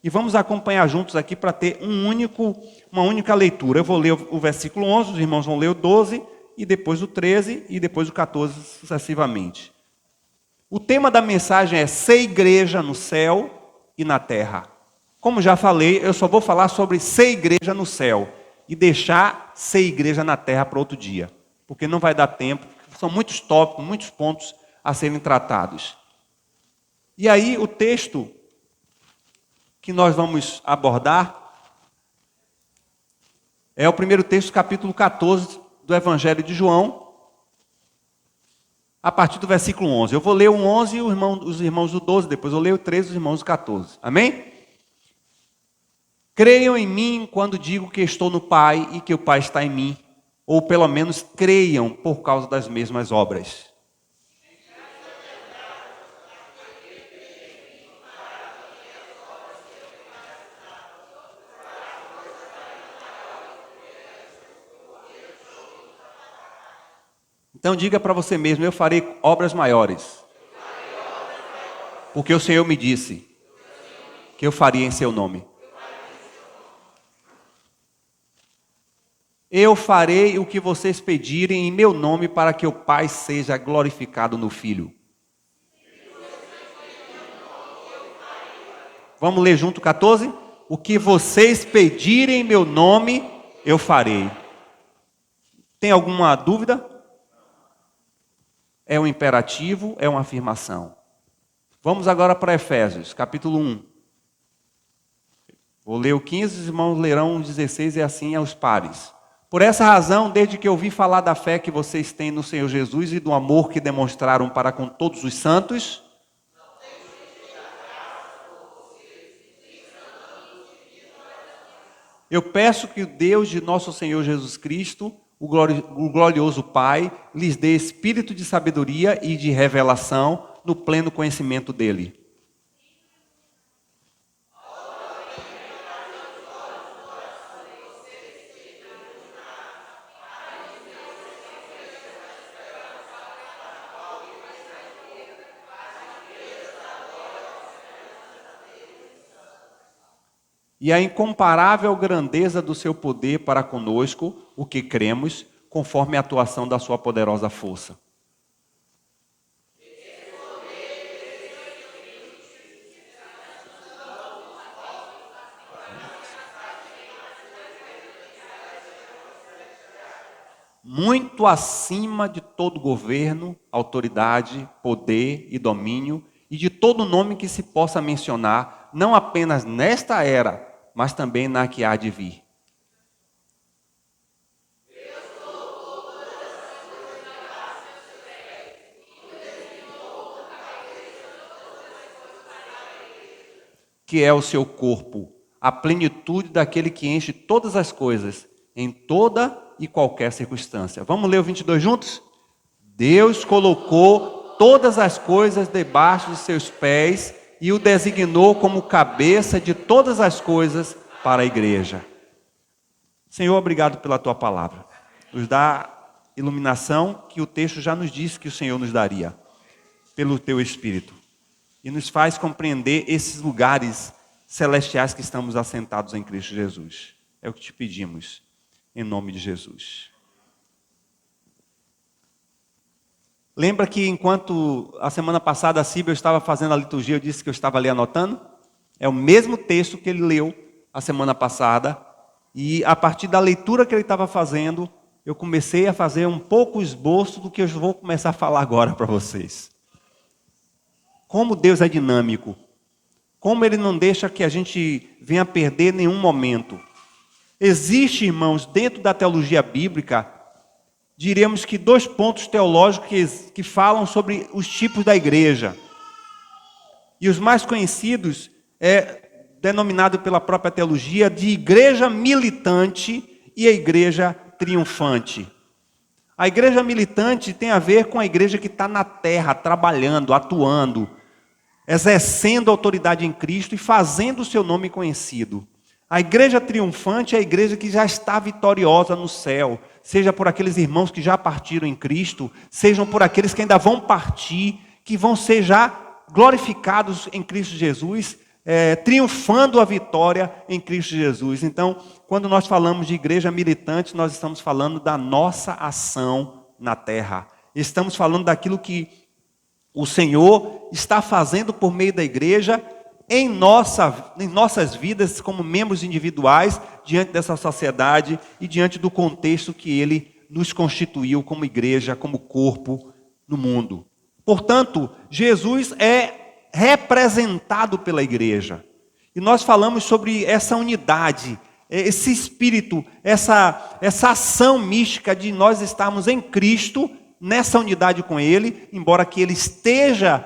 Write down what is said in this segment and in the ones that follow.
E vamos acompanhar juntos aqui para ter uma única leitura. Eu vou ler o versículo 11, os irmãos vão ler o 12, e depois o 13, e depois o 14, sucessivamente. O tema da mensagem é ser igreja no céu e na terra. Como já falei, eu só vou falar sobre ser igreja no céu e deixar ser igreja na terra para outro dia, porque não vai dar tempo, são muitos tópicos, muitos pontos a serem tratados. E aí o texto que nós vamos abordar é o primeiro texto, capítulo 14 do Evangelho de João, a partir do versículo 11. Eu vou ler o 11 e os irmãos do 12, depois eu leio o 13 e os irmãos do 14. Amém? Creiam em mim quando digo que estou no Pai e que o Pai está em mim, ou pelo menos creiam por causa das mesmas obras. Então diga para você mesmo, eu farei obras maiores. Porque o Senhor me disse que eu faria em seu nome. Eu farei o que vocês pedirem em meu nome para que o Pai seja glorificado no Filho. Vamos ler junto 14? O que vocês pedirem em meu nome, eu farei. Tem alguma dúvida? É um imperativo, é uma afirmação. Vamos agora para Efésios, capítulo 1. Vou ler o 15, os irmãos lerão o 16 e assim aos pares. Por essa razão, desde que ouvi falar da fé que vocês têm no Senhor Jesus e do amor que demonstraram para com todos os santos, eu peço que o Deus de nosso Senhor Jesus Cristo, o glorioso Pai, lhes dê espírito de sabedoria e de revelação no pleno conhecimento dele. E a incomparável grandeza do seu poder para conosco, o que cremos, conforme a atuação da sua poderosa força. Muito acima de todo governo, autoridade, poder e domínio, e de todo nome que se possa mencionar, não apenas nesta era, mas também na que há de vir. Que é o seu corpo, a plenitude daquele que enche todas as coisas, em toda e qualquer circunstância. Vamos ler o 22 juntos? Deus colocou todas as coisas debaixo de seus pés e o designou como cabeça de todas as coisas para a igreja. Senhor, obrigado pela tua palavra. Nos dá iluminação que o texto já nos disse que o Senhor nos daria, pelo teu Espírito. E nos faz compreender esses lugares celestiais que estamos assentados em Cristo Jesus. É o que te pedimos, em nome de Jesus. Lembra que enquanto a semana passada a Síbel estava fazendo a liturgia, eu disse que eu estava ali anotando? É o mesmo texto que ele leu a semana passada. E a partir da leitura que ele estava fazendo, eu comecei a fazer um pouco o esboço do que eu vou começar a falar agora para vocês. Como Deus é dinâmico. Como Ele não deixa que a gente venha a perder nenhum momento. Existe, irmãos, dentro da teologia bíblica, diremos que 2 pontos teológicos que falam sobre os tipos da igreja. E os mais conhecidos é denominado pela própria teologia de igreja militante e a igreja triunfante. A igreja militante tem a ver com a igreja que está na terra, trabalhando, atuando, exercendo autoridade em Cristo e fazendo o seu nome conhecido. A igreja triunfante é a igreja que já está vitoriosa no céu, seja por aqueles irmãos que já partiram em Cristo, sejam por aqueles que ainda vão partir, que vão ser já glorificados em Cristo Jesus, triunfando a vitória em Cristo Jesus. Então, quando nós falamos de igreja militante, nós estamos falando da nossa ação na terra. Estamos falando daquilo que o Senhor está fazendo por meio da igreja em nossas vidas como membros individuais, diante dessa sociedade e diante do contexto que Ele nos constituiu como igreja, como corpo no mundo. Portanto, Jesus é representado pela igreja. E nós falamos sobre essa unidade, esse espírito, essa ação mística de nós estarmos em Cristo, nessa unidade com Ele, embora que Ele esteja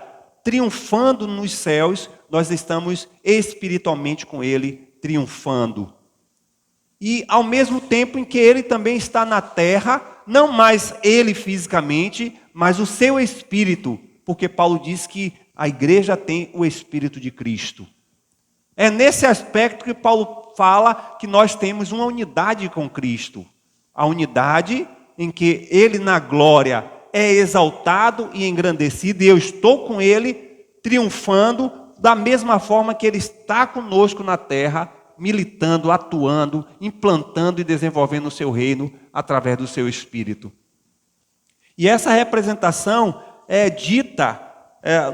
triunfando nos céus, nós estamos espiritualmente com Ele triunfando. E ao mesmo tempo em que Ele também está na terra, não mais Ele fisicamente, mas o seu Espírito, porque Paulo diz que a igreja tem o Espírito de Cristo. É nesse aspecto que Paulo fala que nós temos uma unidade com Cristo. A unidade em que Ele na glória é exaltado e engrandecido, e eu estou com Ele triunfando da mesma forma que Ele está conosco na terra, militando, atuando, implantando e desenvolvendo o seu reino através do seu Espírito. E essa representação é dita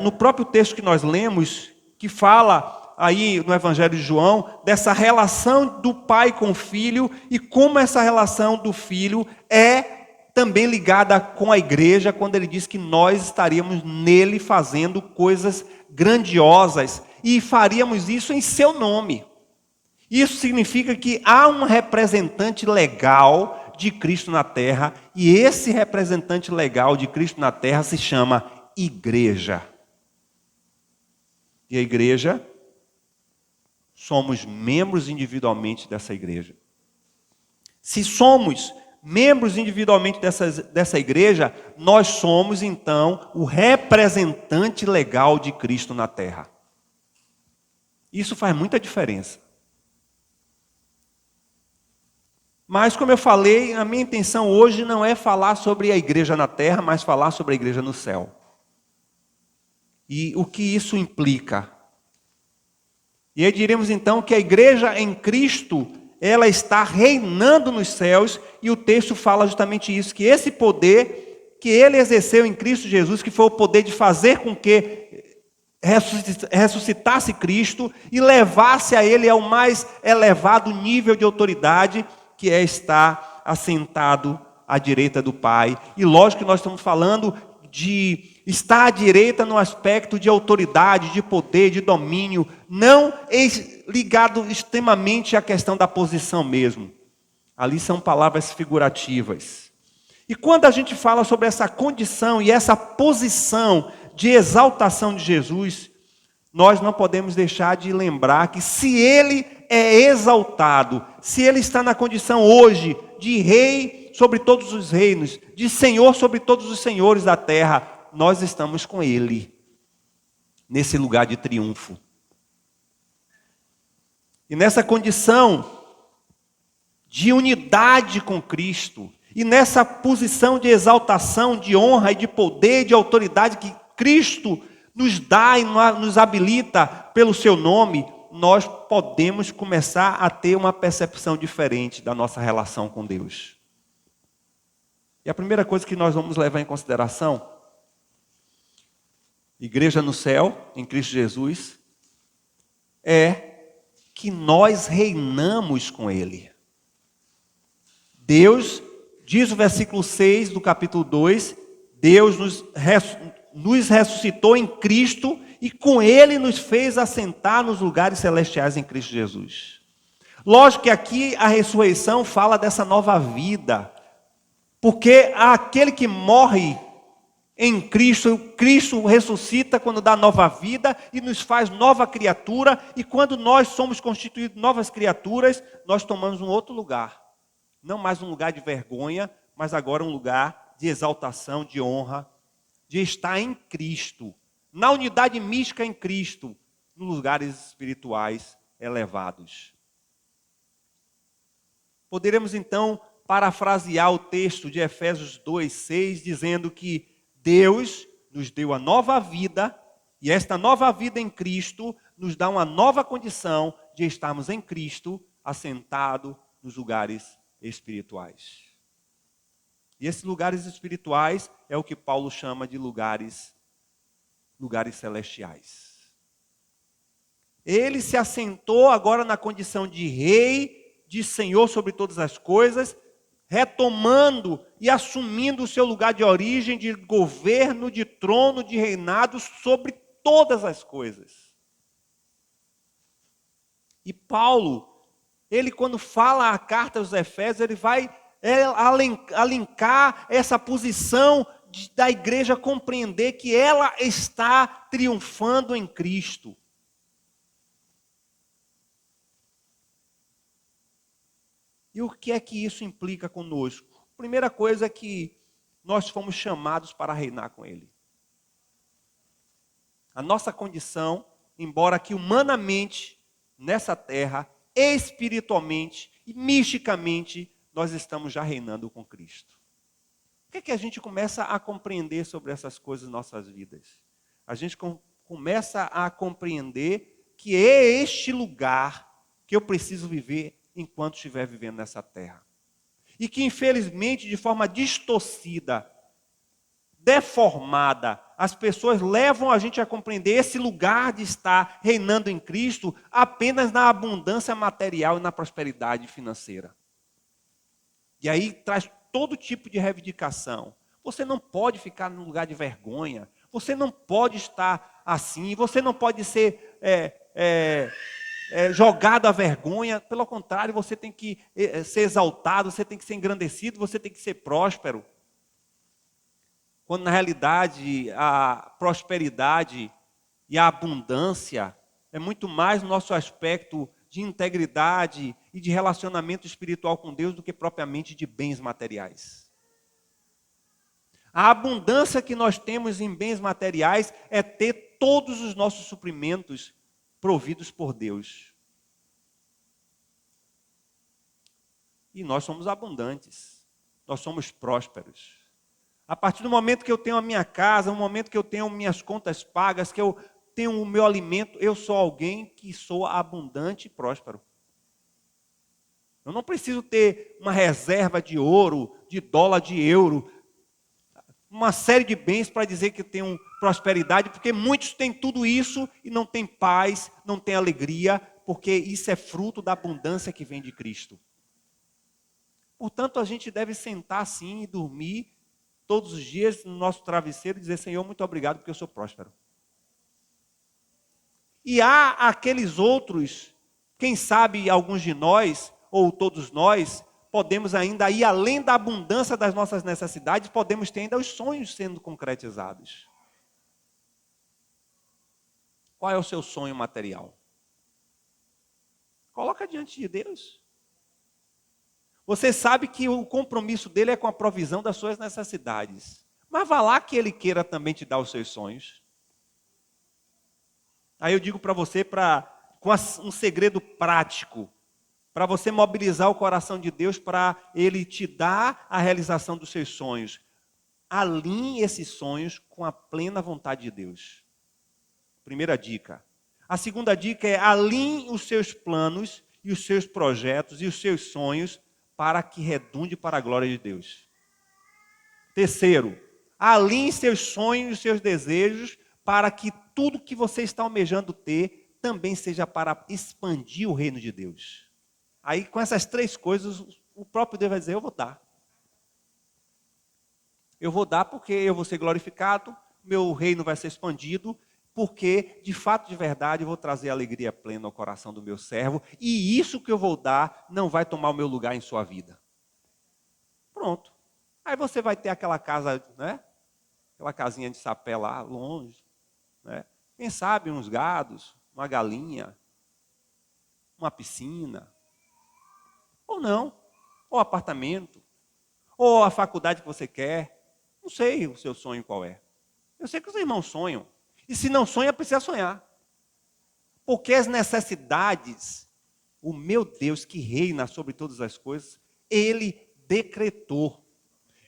no próprio texto que nós lemos, que fala aí no Evangelho de João, dessa relação do pai com o filho, e como essa relação do filho é também ligada com a igreja, quando ele diz que nós estaríamos nele fazendo coisas grandiosas, e faríamos isso em seu nome. Isso significa que há um representante legal de Cristo na terra, e esse representante legal de Cristo na terra se chama igreja. E a igreja, somos membros individualmente dessa igreja. Se somos membros individualmente dessa igreja, nós somos então o representante legal de Cristo na terra. Isso faz muita diferença. Mas, como eu falei, a minha intenção hoje não é falar sobre a igreja na terra, mas falar sobre a igreja no céu. E o que isso implica? E aí diremos então que a igreja em Cristo, ela está reinando nos céus, e o texto fala justamente isso, que esse poder que ele exerceu em Cristo Jesus, que foi o poder de fazer com que ressuscitasse Cristo e levasse a ele ao mais elevado nível de autoridade, que é estar assentado à direita do Pai. E lógico que nós estamos falando de estar à direita no aspecto de autoridade, de poder, de domínio, não ligado extremamente à questão da posição mesmo. Ali são palavras figurativas. E quando a gente fala sobre essa condição e essa posição de exaltação de Jesus, nós não podemos deixar de lembrar que se Ele é exaltado, se Ele está na condição hoje de rei sobre todos os reinos, de senhor sobre todos os senhores da terra, nós estamos com Ele, nesse lugar de triunfo. E nessa condição de unidade com Cristo, e nessa posição de exaltação, de honra e de poder, de autoridade que Cristo nos dá e nos habilita pelo seu nome, nós podemos começar a ter uma percepção diferente da nossa relação com Deus. E a primeira coisa que nós vamos levar em consideração, igreja no céu, em Cristo Jesus, é que nós reinamos com Ele. Deus, diz o versículo 6 do capítulo 2, Deus nos ressuscitou em Cristo e com Ele nos fez assentar nos lugares celestiais em Cristo Jesus. Lógico que aqui a ressurreição fala dessa nova vida, porque aquele que morre em Cristo, Cristo ressuscita quando dá nova vida e nos faz nova criatura, e quando nós somos constituídos novas criaturas, nós tomamos um outro lugar. Não mais um lugar de vergonha, mas agora um lugar de exaltação, de honra, de estar em Cristo, na unidade mística em Cristo, nos lugares espirituais elevados. Poderemos então parafrasear o texto de Efésios 2:6, dizendo que Deus nos deu a nova vida E esta nova vida em Cristo nos dá uma nova condição de estarmos em Cristo, assentado nos lugares espirituais. E esses lugares espirituais é o que Paulo chama de lugares celestiais. Ele se assentou agora na condição de rei, de senhor sobre todas as coisas, retomando e assumindo o seu lugar de origem, de governo, de trono, de reinado sobre todas as coisas. E Paulo, ele quando fala a carta aos Efésios, ele vai alinhar essa posição da igreja compreender que ela está triunfando em Cristo. E o que é que isso implica conosco? Primeira coisa é que nós fomos chamados para reinar com Ele. A nossa condição, embora que humanamente, nessa terra, espiritualmente e misticamente, nós estamos já reinando com Cristo. O que é que a gente começa a compreender sobre essas coisas em nossas vidas? A gente começa a compreender que é este lugar que eu preciso viver enquanto estiver vivendo nessa terra. E que, infelizmente, de forma distorcida, deformada, as pessoas levam a gente a compreender esse lugar de estar reinando em Cristo apenas na abundância material e na prosperidade financeira. E aí traz todo tipo de reivindicação. Você não pode ficar num lugar de vergonha, você não pode estar assim, você não pode ser jogado à vergonha. Pelo contrário, você tem que ser exaltado, você tem que ser engrandecido, você tem que ser próspero. Quando na realidade a prosperidade e a abundância é muito mais no nosso aspecto de integridade e de relacionamento espiritual com Deus do que propriamente de bens materiais. A abundância que nós temos em bens materiais é ter todos os nossos suprimentos providos por Deus. E nós somos abundantes, nós somos prósperos. A partir do momento que eu tenho a minha casa, no momento que eu tenho minhas contas pagas, que eu tenho o meu alimento, eu sou alguém que sou abundante e próspero. Eu não preciso ter uma reserva de ouro, de dólar, de euro, uma série de bens para dizer que eu tenho prosperidade, porque muitos têm tudo isso e não têm paz, não têm alegria, porque isso é fruto da abundância que vem de Cristo. Portanto, a gente deve sentar assim e dormir todos os dias no nosso travesseiro e dizer: Senhor, muito obrigado porque eu sou próspero. E há aqueles outros, quem sabe alguns de nós, ou todos nós, podemos ainda ir além da abundância das nossas necessidades, podemos ter ainda os sonhos sendo concretizados. Qual é o seu sonho material? Coloca diante de Deus. Você sabe que o compromisso dele é com a provisão das suas necessidades. Mas vá lá que ele queira também te dar os seus sonhos. Aí eu digo para você, com um segredo prático, para você mobilizar o coração de Deus para Ele te dar a realização dos seus sonhos. Alinhe esses sonhos com a plena vontade de Deus. Primeira dica. A segunda dica é: alinhe os seus planos e os seus projetos e os seus sonhos para que redunde para a glória de Deus. Terceiro, alinhe seus sonhos e seus desejos para que tudo que você está almejando ter também seja para expandir o reino de Deus. Aí, com essas três coisas, o próprio Deus vai dizer: eu vou dar. Eu vou dar porque eu vou ser glorificado, meu reino vai ser expandido, porque, de fato, de verdade, eu vou trazer alegria plena ao coração do meu servo, e isso que eu vou dar não vai tomar o meu lugar em sua vida. Pronto. Aí você vai ter aquela casa, né? Aquela casinha de sapé lá, longe, né? Quem sabe uns gados, uma galinha, uma piscina, ou não, ou apartamento, ou a faculdade que você quer. Não sei o seu sonho qual é. Eu sei que os irmãos sonham. E se não sonha, precisa sonhar. Porque as necessidades, o meu Deus que reina sobre todas as coisas, Ele decretou.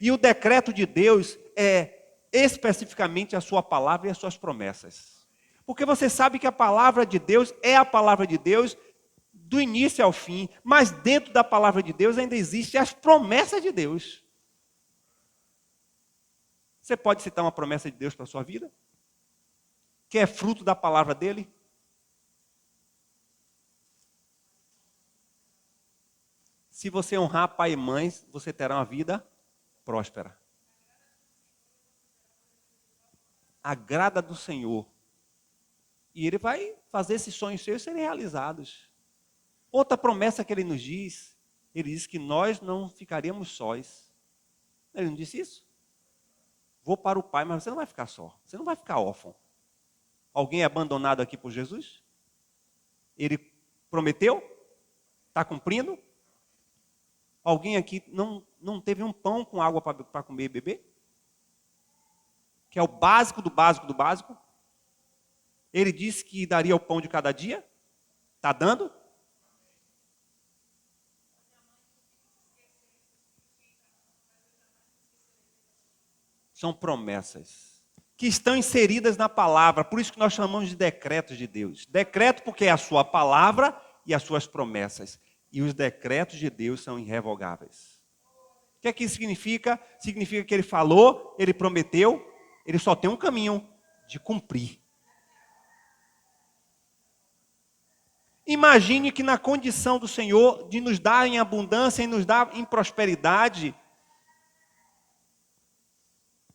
E o decreto de Deus é especificamente a sua palavra e as suas promessas. Porque você sabe que a palavra de Deus é a palavra de Deus do início ao fim, mas dentro da palavra de Deus ainda existem as promessas de Deus. Você pode citar uma promessa de Deus para a sua vida? Que é fruto da palavra dele? Se você honrar pai e mãe, você terá uma vida próspera. Agrada do Senhor. E Ele vai fazer esses sonhos seus serem realizados. Outra promessa que Ele nos diz, Ele diz que nós não ficaríamos sós. Ele não disse isso? Vou para o Pai, mas você não vai ficar só. Você não vai ficar órfão. Alguém é abandonado aqui por Jesus? Ele prometeu? Está cumprindo? Alguém aqui não teve um pão com água para comer e beber? Que é o básico do básico do básico? Ele disse que daria o pão de cada dia? Está dando? São promessas que estão inseridas na palavra, por isso que nós chamamos de decretos de Deus. Decreto porque é a sua palavra e as suas promessas. E os decretos de Deus são irrevogáveis. O que é que isso significa? Significa que Ele falou, Ele prometeu, Ele só tem um caminho de cumprir. Imagine que na condição do Senhor de nos dar em abundância e nos dar em prosperidade,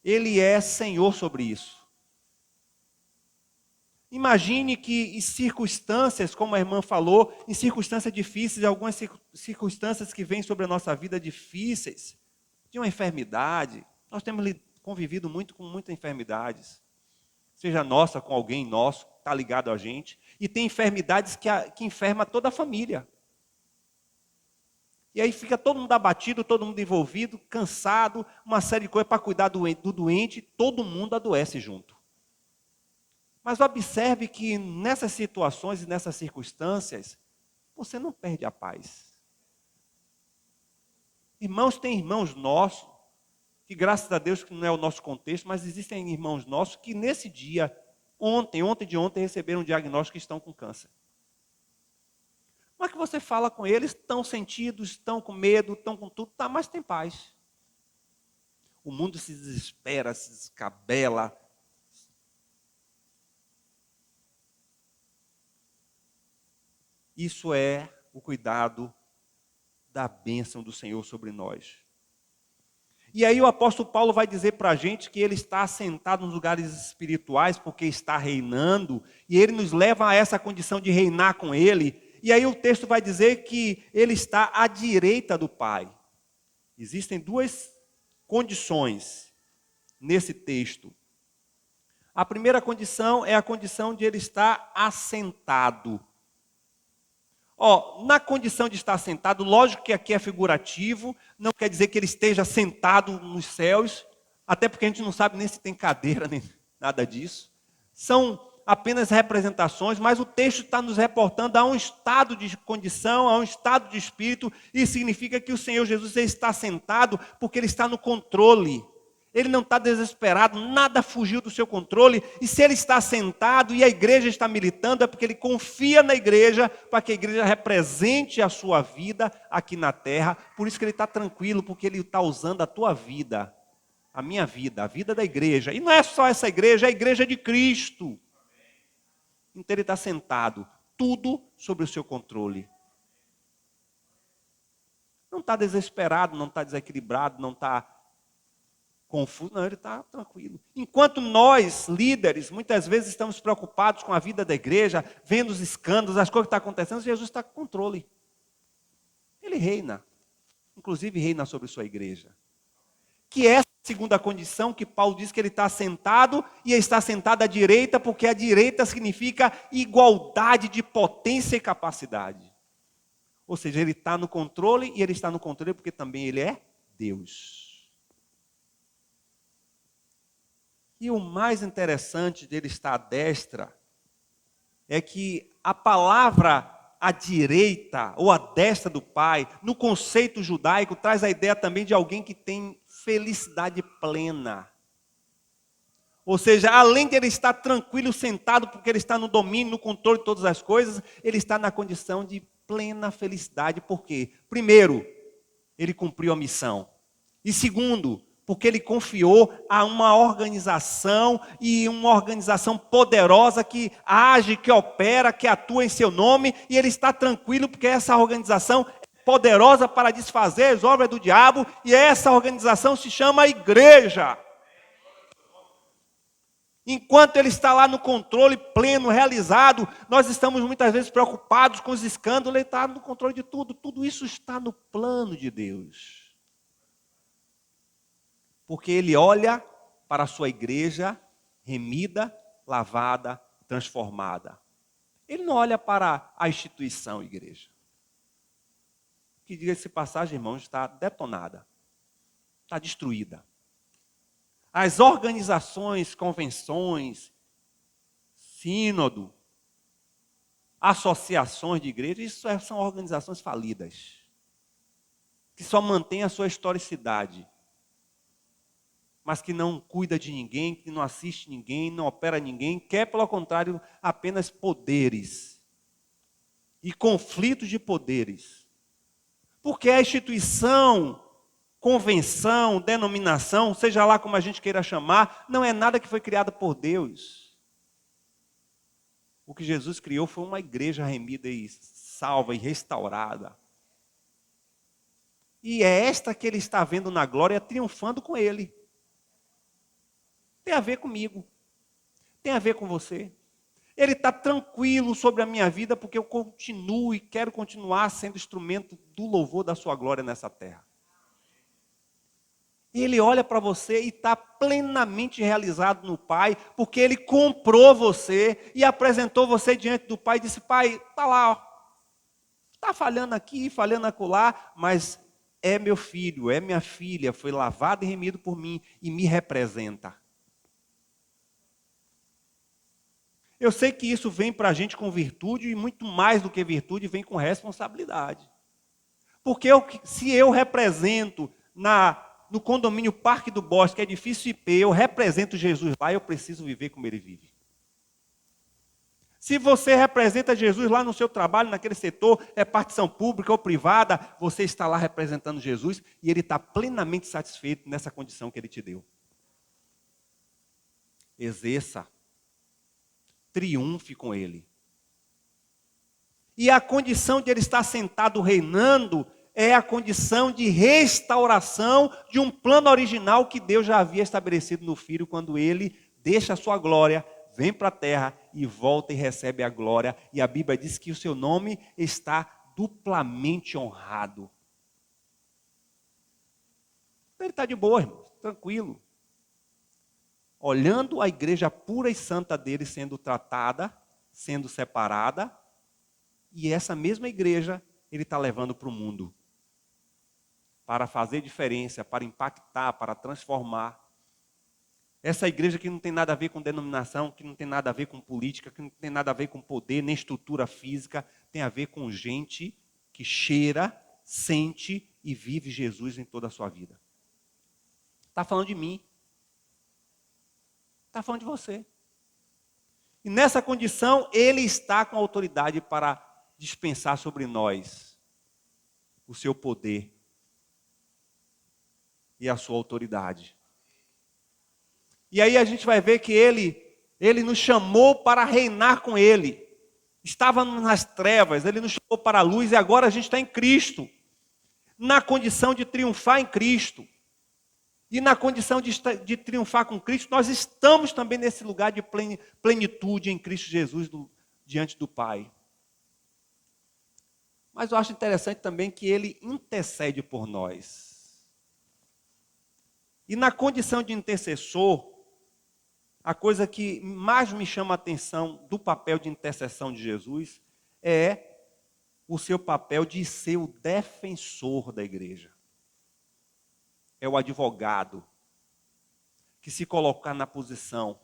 Ele é Senhor sobre isso. Imagine que em circunstâncias, como a irmã falou, em circunstâncias difíceis, algumas circunstâncias que vêm sobre a nossa vida difíceis, de uma enfermidade, nós temos convivido muito com muitas enfermidades, seja nossa, com alguém nosso, que está ligado a gente, e tem enfermidades que enferma toda a família. E aí fica todo mundo abatido, todo mundo envolvido, cansado, uma série de coisas para cuidar do doente, todo mundo adoece junto. Mas observe que nessas situações e nessas circunstâncias, você não perde a paz. Irmãos, tem irmãos nossos, que graças a Deus que não é o nosso contexto, mas existem irmãos nossos que nesse dia, ontem receberam um diagnóstico que estão com câncer. Mas que você fala com eles, estão sentidos, estão com medo, estão com tudo, tá, mas tem paz. O mundo se desespera, se descabela. Isso é o cuidado da bênção do Senhor sobre nós. E aí o apóstolo Paulo vai dizer para a gente que ele está assentado nos lugares espirituais porque está reinando, e ele nos leva a essa condição de reinar com ele. E aí o texto vai dizer que ele está à direita do Pai. Existem duas condições nesse texto. A primeira condição é a condição de ele estar assentado. Na condição de estar sentado, lógico que aqui é figurativo, não quer dizer que ele esteja sentado nos céus, até porque a gente não sabe nem se tem cadeira, nem nada disso. São apenas representações, mas o texto está nos reportando a um estado de condição, a um estado de espírito, e significa que o Senhor Jesus está sentado porque Ele está no controle. Ele não está desesperado, nada fugiu do seu controle, e se Ele está sentado e a igreja está militando, é porque Ele confia na igreja, para que a igreja represente a sua vida aqui na terra. Por isso que Ele está tranquilo, porque Ele está usando a tua vida, a minha vida, a vida da igreja. E não é só essa igreja, é a igreja de Cristo. Então Ele está sentado, tudo sob o seu controle. Não está desesperado, não está desequilibrado, não está confuso, não, Ele está tranquilo. Enquanto nós, líderes, muitas vezes estamos preocupados com a vida da igreja, vendo os escândalos, as coisas que estão acontecendo, Jesus está com controle. Ele reina, inclusive reina sobre sua igreja. Que é essa segunda condição que Paulo diz que ele está sentado, e está sentado à direita, porque a direita significa igualdade de potência e capacidade. Ou seja, ele está no controle, e ele está no controle porque também ele é Deus. E o mais interessante dele estar à destra é que a palavra à direita ou à destra do Pai, no conceito judaico, traz a ideia também de alguém que tem felicidade plena. Ou seja, além de ele estar tranquilo, sentado, porque ele está no domínio, no controle de todas as coisas, ele está na condição de plena felicidade. Por quê? Primeiro, ele cumpriu a missão. E segundo, porque ele confiou a uma organização, e uma organização poderosa que age, que opera, que atua em seu nome, e ele está tranquilo porque essa organização é poderosa para desfazer as obras do diabo, e essa organização se chama igreja. Enquanto ele está lá no controle pleno, realizado, nós estamos muitas vezes preocupados com os escândalos, ele está no controle de tudo. Tudo isso está no plano de Deus. Porque ele olha para a sua igreja remida, lavada, transformada. Ele não olha para a instituição igreja. Que diga-se passagem, irmãos, está detonada, está destruída. As organizações, convenções, sínodo, associações de igreja, isso são organizações falidas, que só mantêm a sua historicidade, mas que não cuida de ninguém, que não assiste ninguém, não opera ninguém, quer, pelo contrário, apenas poderes e conflitos de poderes. Porque a instituição, convenção, denominação, seja lá como a gente queira chamar, não é nada que foi criado por Deus. O que Jesus criou foi uma igreja remida e salva e restaurada. E é esta que ele está vendo na glória, triunfando com ele. Tem a ver comigo. Tem a ver com você. Ele está tranquilo sobre a minha vida porque eu continuo e quero continuar sendo instrumento do louvor da sua glória nessa terra. Ele olha para você e está plenamente realizado no Pai, porque Ele comprou você e apresentou você diante do Pai e disse: Pai, está lá, está falhando aqui, falhando acolá, mas é meu filho, é minha filha, foi lavado e remido por mim e me representa. Eu sei que isso vem para a gente com virtude e muito mais do que virtude, vem com responsabilidade. Porque se eu represento no condomínio Parque do Bosque, que é edifício IP, eu represento Jesus lá, eu preciso viver como ele vive. Se você representa Jesus lá no seu trabalho, naquele setor, é partição pública ou privada, você está lá representando Jesus e ele está plenamente satisfeito nessa condição que ele te deu. Exerça. Triunfe com ele. E a condição de ele estar sentado reinando é a condição de restauração de um plano original que Deus já havia estabelecido no Filho, quando ele deixa a sua glória, vem para a terra e volta e recebe a glória. E a Bíblia diz que o seu nome está duplamente honrado. Ele está de boa, irmão, tranquilo. Olhando a igreja pura e santa dele sendo tratada, sendo separada, e essa mesma igreja ele está levando para o mundo, para fazer diferença, para impactar, para transformar. Essa igreja que não tem nada a ver com denominação, que não tem nada a ver com política, que não tem nada a ver com poder, nem estrutura física, tem a ver com gente que cheira, sente e vive Jesus em toda a sua vida. Está falando de mim. Está falando de você. E nessa condição, ele está com autoridade para dispensar sobre nós o seu poder e a sua autoridade. E aí a gente vai ver que ele nos chamou para reinar com ele. Estávamos nas trevas, ele nos chamou para a luz e agora a gente está em Cristo. Na condição de triunfar em Cristo. E na condição de triunfar com Cristo, nós estamos também nesse lugar de plenitude em Cristo Jesus diante do Pai. Mas eu acho interessante também que ele intercede por nós. E na condição de intercessor, a coisa que mais me chama a atenção do papel de intercessão de Jesus é o seu papel de ser o defensor da igreja. É o advogado que se colocar na posição.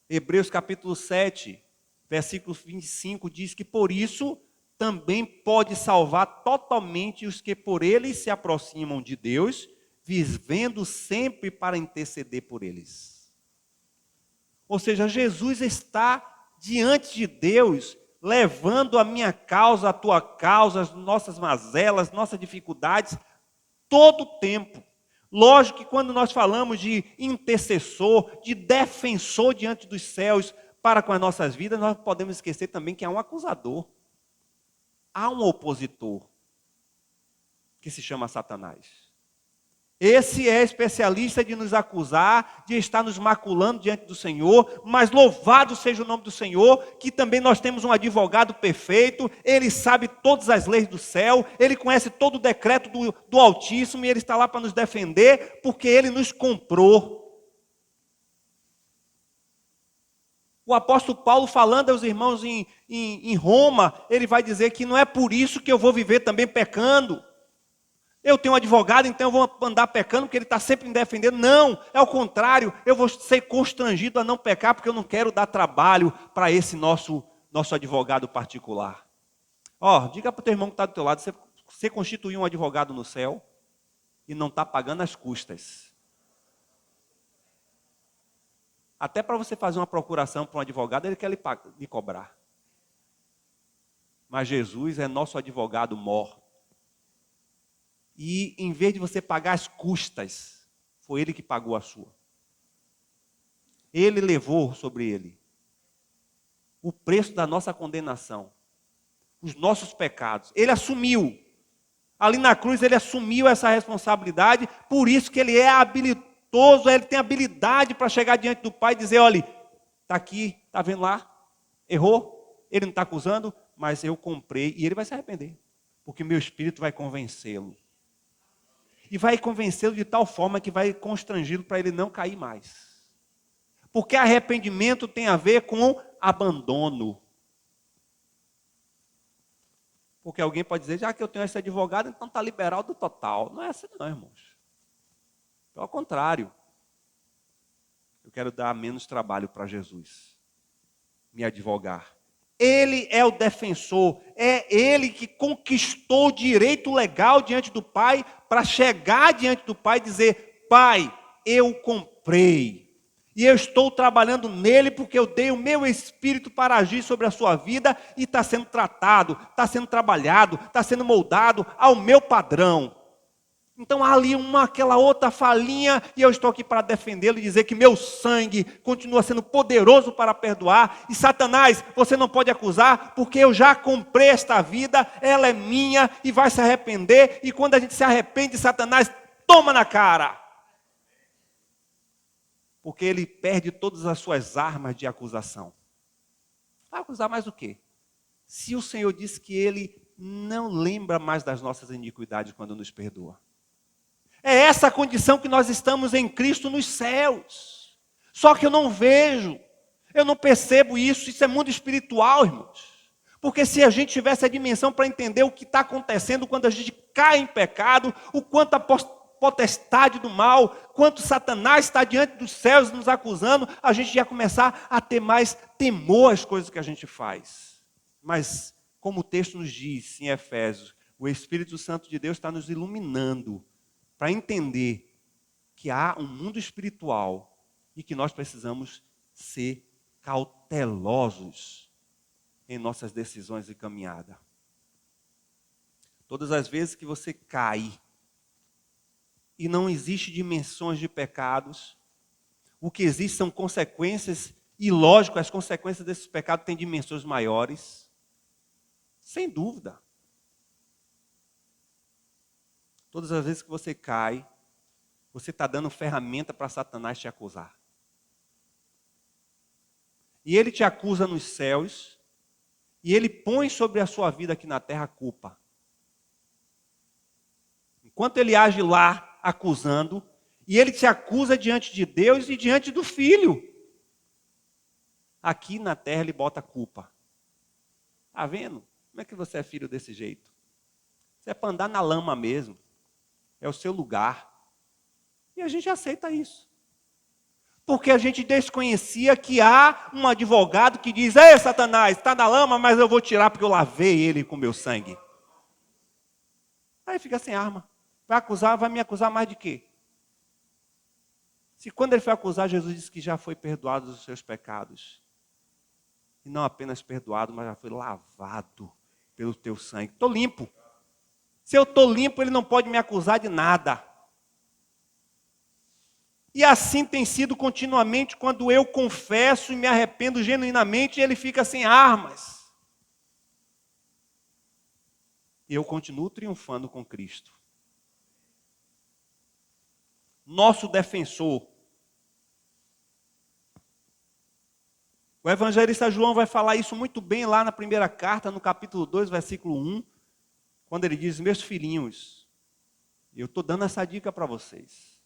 Hebreus capítulo 7, versículo 25 diz que por isso também pode salvar totalmente os que por ele se aproximam de Deus, vivendo sempre para interceder por eles. Ou seja, Jesus está diante de Deus, levando a minha causa, a tua causa, as nossas mazelas, nossas dificuldades, todo o tempo. Lógico que quando nós falamos de intercessor, de defensor diante dos céus para com as nossas vidas, nós podemos esquecer também que há um acusador. Há um opositor, que se chama Satanás. Esse é especialista de nos acusar, de estar nos maculando diante do Senhor, mas louvado seja o nome do Senhor, que também nós temos um advogado perfeito, ele sabe todas as leis do céu, ele conhece todo o decreto do Altíssimo, e ele está lá para nos defender, porque ele nos comprou. O apóstolo Paulo, falando aos irmãos em Roma, ele vai dizer que não é por isso que eu vou viver também pecando. Eu tenho um advogado, então eu vou andar pecando porque ele está sempre me defendendo. Não, é o contrário, eu vou ser constrangido a não pecar porque eu não quero dar trabalho para esse nosso advogado particular. Diga para o teu irmão que está do teu lado, você constituiu um advogado no céu e não está pagando as custas. Até para você fazer uma procuração para um advogado, ele quer lhe cobrar. Mas Jesus é nosso advogado mor. E em vez de você pagar as custas, foi ele que pagou a sua. Ele levou sobre ele o preço da nossa condenação, os nossos pecados. Ele assumiu. Ali na cruz ele assumiu essa responsabilidade, por isso que ele é habilidoso, ele tem habilidade para chegar diante do Pai e dizer, olha, está aqui, está vendo lá? Errou? Ele não está acusando, mas eu comprei, e ele vai se arrepender, porque meu Espírito vai convencê-lo. E vai convencê-lo de tal forma que vai constrangê-lo para ele não cair mais. Porque arrependimento tem a ver com abandono. Porque alguém pode dizer, já que eu tenho esse advogado, então está liberal do total. Não é assim não, irmãos. Pelo contrário. Eu quero dar menos trabalho para Jesus. Me advogar. Ele é o defensor, é ele que conquistou o direito legal diante do Pai, para chegar diante do Pai e dizer, Pai, eu comprei, e eu estou trabalhando nele porque eu dei o meu Espírito para agir sobre a sua vida, e está sendo tratado, está sendo trabalhado, está sendo moldado ao meu padrão. Então há ali aquela outra falinha, e eu estou aqui para defendê-lo e dizer que meu sangue continua sendo poderoso para perdoar. E Satanás, você não pode acusar, porque eu já comprei esta vida, ela é minha e vai se arrepender. E quando a gente se arrepende, Satanás toma na cara. Porque ele perde todas as suas armas de acusação. Vai acusar mais o quê? Se o Senhor disse que ele não lembra mais das nossas iniquidades quando nos perdoa. É essa a condição que nós estamos em Cristo nos céus. Só que eu não vejo, eu não percebo isso é mundo espiritual, irmãos. Porque se a gente tivesse a dimensão para entender o que está acontecendo quando a gente cai em pecado, o quanto a potestade do mal, quanto Satanás está diante dos céus nos acusando, a gente ia começar a ter mais temor às coisas que a gente faz. Mas, como o texto nos diz em Efésios, o Espírito Santo de Deus está nos iluminando para entender que há um mundo espiritual e que nós precisamos ser cautelosos em nossas decisões de caminhada. Todas as vezes que você cai e não existe dimensões de pecados, o que existe são consequências, e lógico, as consequências desses pecados têm dimensões maiores, sem dúvida. Todas as vezes que você cai, você está dando ferramenta para Satanás te acusar. E ele te acusa nos céus, e ele põe sobre a sua vida aqui na terra a culpa. Enquanto ele age lá, acusando, e ele te acusa diante de Deus e diante do Filho. Aqui na terra ele bota a culpa. Está vendo? Como é que você é filho desse jeito? Você é para andar na lama mesmo. É o seu lugar. E a gente aceita isso. Porque a gente desconhecia que há um advogado que diz, ei, Satanás, está na lama, mas eu vou tirar porque eu lavei ele com meu sangue. Aí fica sem arma. Vai me acusar mais de quê? Se quando ele foi acusar, Jesus disse que já foi perdoado dos seus pecados. E não apenas perdoado, mas já foi lavado pelo teu sangue. Estou limpo. Se eu estou limpo, ele não pode me acusar de nada. E assim tem sido continuamente quando eu confesso e me arrependo genuinamente, ele fica sem armas. E eu continuo triunfando com Cristo. Nosso defensor. O evangelista João vai falar isso muito bem lá na primeira carta, no capítulo 2, versículo 1, quando ele diz: meus filhinhos, eu estou dando essa dica para vocês.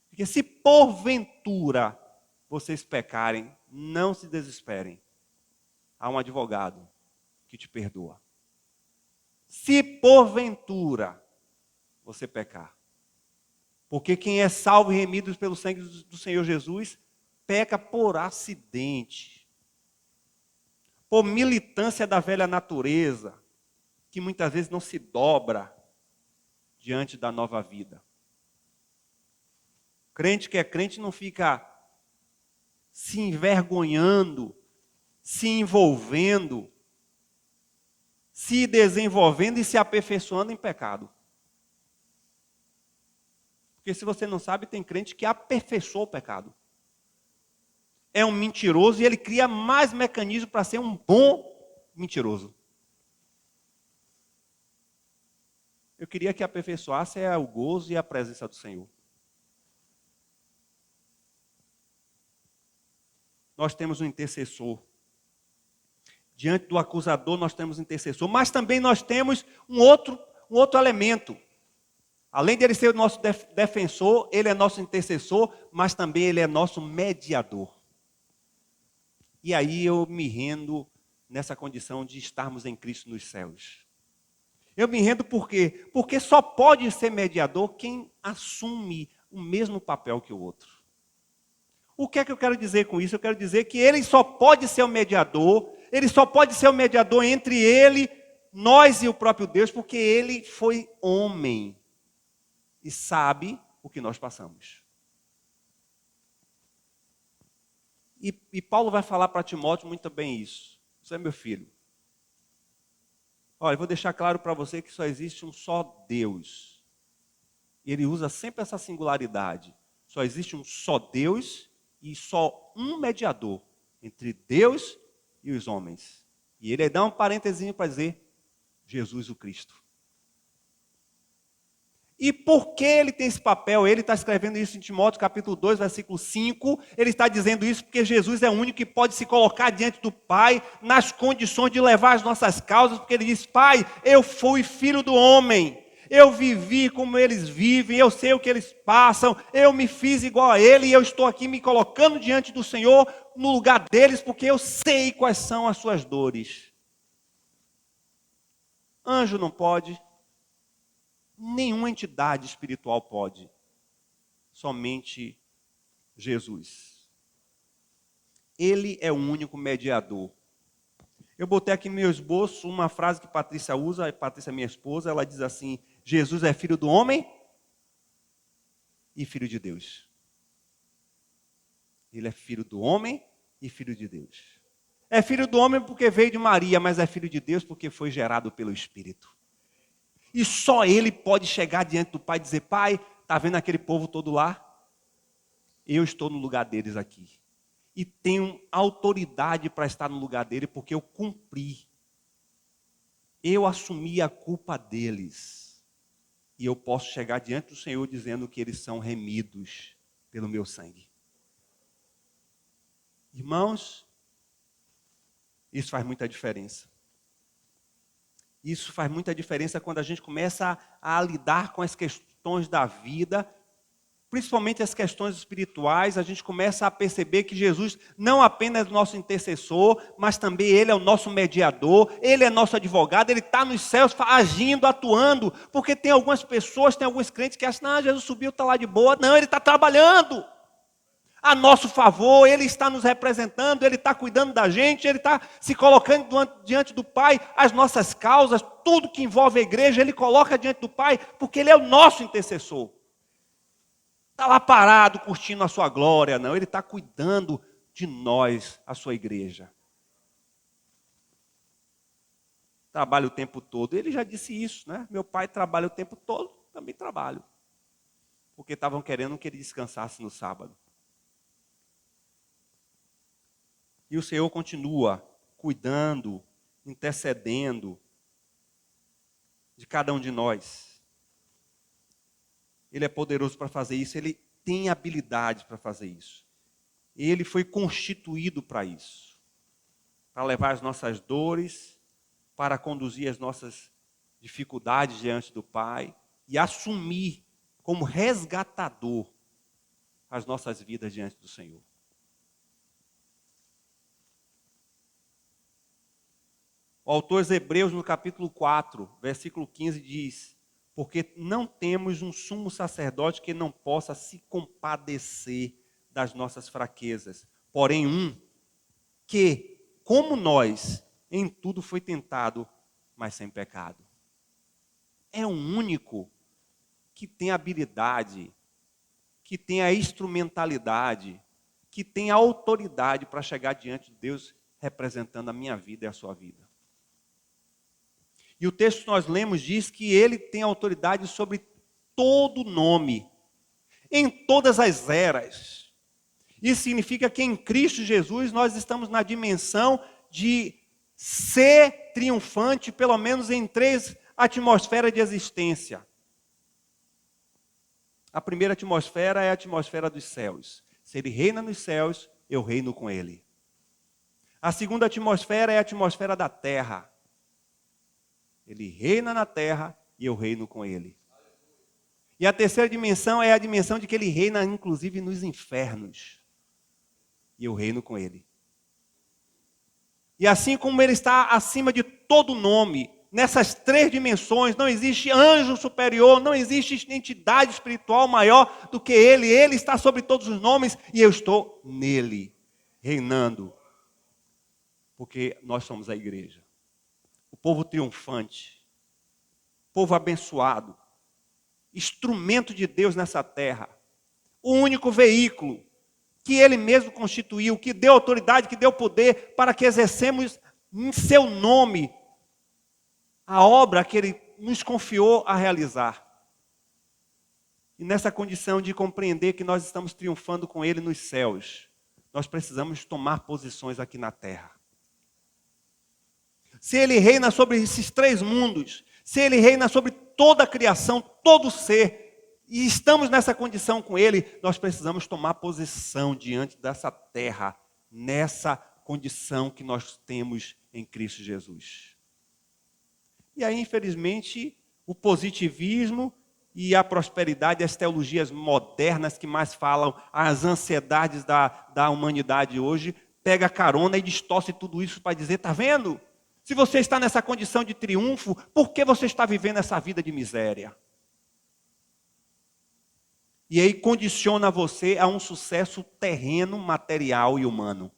Porque se porventura vocês pecarem, não se desesperem. Há um advogado que te perdoa. Se porventura você pecar. Porque quem é salvo e remido pelo sangue do Senhor Jesus, peca por acidente. Por militância da velha natureza, que muitas vezes não se dobra diante da nova vida. Crente que é crente não fica se envergonhando, se envolvendo, se desenvolvendo e se aperfeiçoando em pecado. Porque se você não sabe, tem crente que aperfeiçoou o pecado. É um mentiroso e ele cria mais mecanismos para ser um bom mentiroso. Eu queria que aperfeiçoasse o gozo e a presença do Senhor. Nós temos um intercessor. Diante do acusador nós temos um intercessor, mas também nós temos um outro elemento. Além de ele ser o nosso defensor, ele é nosso intercessor, mas também ele é nosso mediador. E aí eu me rendo nessa condição de estarmos em Cristo nos céus. Eu me rendo por quê? Porque só pode ser mediador quem assume o mesmo papel que o outro. O que é que eu quero dizer com isso? Eu quero dizer que ele só pode ser o mediador, ele só pode ser o mediador entre ele, nós e o próprio Deus, porque ele foi homem e sabe o que nós passamos. E Paulo vai falar para Timóteo muito bem isso. Você é meu filho. Olha, eu vou deixar claro para você que só existe um só Deus. E ele usa sempre essa singularidade. Só existe um só Deus e só um mediador entre Deus e os homens. E ele dá um parênteses para dizer Jesus o Cristo. E por que ele tem esse papel? Ele está escrevendo isso em Timóteo capítulo 2, versículo 5. Ele está dizendo isso porque Jesus é o único que pode se colocar diante do Pai nas condições de levar as nossas causas, porque ele diz: Pai, eu fui filho do homem, eu vivi como eles vivem, eu sei o que eles passam, eu me fiz igual a ele e eu estou aqui me colocando diante do Senhor no lugar deles, porque eu sei quais são as suas dores. Anjo não pode. Nenhuma entidade espiritual pode. Somente Jesus. Ele é o único mediador. Eu botei aqui no meu esboço uma frase que Patrícia usa, a Patrícia é minha esposa, ela diz assim: Jesus é filho do homem e filho de Deus. Ele é filho do homem e filho de Deus. É filho do homem porque veio de Maria, mas é filho de Deus porque foi gerado pelo Espírito. E só ele pode chegar diante do Pai e dizer: Pai, está vendo aquele povo todo lá? Eu estou no lugar deles aqui. E tenho autoridade para estar no lugar dele porque eu cumpri. Eu assumi a culpa deles. E eu posso chegar diante do Senhor dizendo que eles são remidos pelo meu sangue. Irmãos, isso faz muita diferença. Isso faz muita diferença quando a gente começa a lidar com as questões da vida, principalmente as questões espirituais. A gente começa a perceber que Jesus não apenas é o nosso intercessor, mas também Ele é o nosso mediador, Ele é nosso advogado, Ele está nos céus agindo, atuando, porque tem algumas pessoas, tem alguns crentes que acham: não, Jesus subiu, está lá de boa. Não, Ele está trabalhando a nosso favor, Ele está nos representando, Ele está cuidando da gente, Ele está se colocando diante do Pai, as nossas causas, tudo que envolve a igreja, Ele coloca diante do Pai, porque Ele é o nosso intercessor. está lá parado, curtindo a sua glória. Não, Ele está cuidando de nós, a sua igreja. Trabalha o tempo todo. Ele já disse isso, né? Meu pai trabalha o tempo todo, também trabalho. Porque estavam querendo que ele descansasse no sábado. E o Senhor continua cuidando, intercedendo de cada um de nós. Ele é poderoso para fazer isso, ele tem habilidade para fazer isso. Ele foi constituído para isso. Para levar as nossas dores, para conduzir as nossas dificuldades diante do Pai e assumir como resgatador as nossas vidas diante do Senhor. O autor aos Hebreus, no capítulo 4, versículo 15, diz: porque não temos um sumo sacerdote que não possa se compadecer das nossas fraquezas, porém que, como nós, em tudo foi tentado, mas sem pecado. É um único que tem habilidade, que tem a instrumentalidade, que tem a autoridade para chegar diante de Deus representando a minha vida e a sua vida. E o texto que nós lemos diz que ele tem autoridade sobre todo nome, em todas as eras. Isso significa que em Cristo Jesus nós estamos na dimensão de ser triunfante, pelo menos em 3 atmosferas de existência. A primeira atmosfera é a atmosfera dos céus. Se ele reina nos céus, eu reino com ele. A segunda atmosfera é a atmosfera da terra. Ele reina na terra e eu reino com ele. E a terceira dimensão é a dimensão de que ele reina inclusive nos infernos. E eu reino com ele. E assim como ele está acima de todo nome, nessas 3 dimensões, não existe anjo superior, não existe entidade espiritual maior do que ele. Ele está sobre todos os nomes e eu estou nele, reinando. Porque nós somos a igreja. O povo triunfante, povo abençoado, instrumento de Deus nessa terra, o único veículo que ele mesmo constituiu, que deu autoridade, que deu poder para que exercemos em seu nome a obra que ele nos confiou a realizar. E nessa condição de compreender que nós estamos triunfando com ele nos céus, nós precisamos tomar posições aqui na terra. Se ele reina sobre esses 3 mundos, se ele reina sobre toda a criação, todo ser, e estamos nessa condição com ele, nós precisamos tomar posição diante dessa terra, nessa condição que nós temos em Cristo Jesus. E aí, infelizmente, o positivismo e a prosperidade, as teologias modernas que mais falam as ansiedades da humanidade hoje, pega carona e distorce tudo isso para dizer, está vendo? Se você está nessa condição de triunfo, por que você está vivendo essa vida de miséria? E aí condiciona você a um sucesso terreno, material e humano.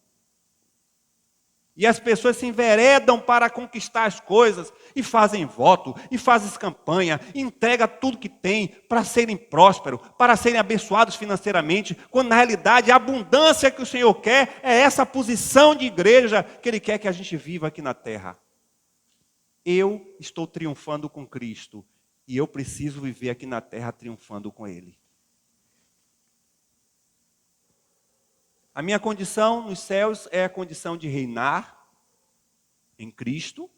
E as pessoas se enveredam para conquistar as coisas, e fazem voto, e fazem campanha, e entregam tudo que tem para serem prósperos, para serem abençoados financeiramente, quando na realidade a abundância que o Senhor quer é essa posição de igreja que Ele quer que a gente viva aqui na terra. Eu estou triunfando com Cristo, e eu preciso viver aqui na terra triunfando com Ele. A minha condição nos céus é a condição de reinar em Cristo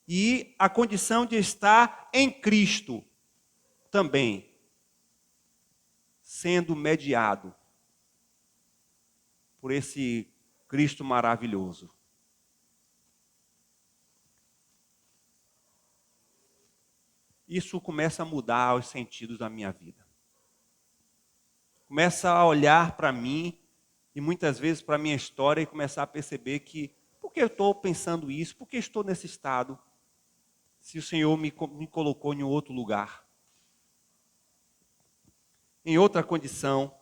e a condição de estar em Cristo também, sendo mediado por esse Cristo maravilhoso. Isso começa a mudar os sentidos da minha vida. Começa a olhar para mim e muitas vezes para a minha história e começar a perceber que, por que eu estou pensando isso? Por que estou nesse estado? Se o Senhor me colocou em outro lugar, em outra condição.